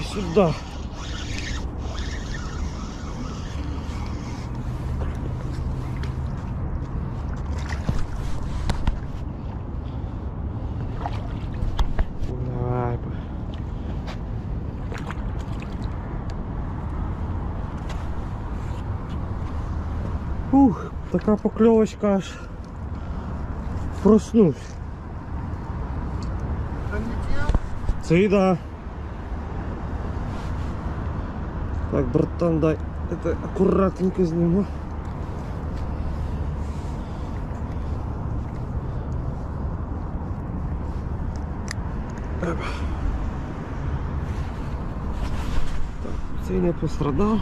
сюда. Давай. Ух, така покльовочка, аж проснусь. Це да. Так, братан, дай это аккуратненько сниму. Так, цей не пострадав.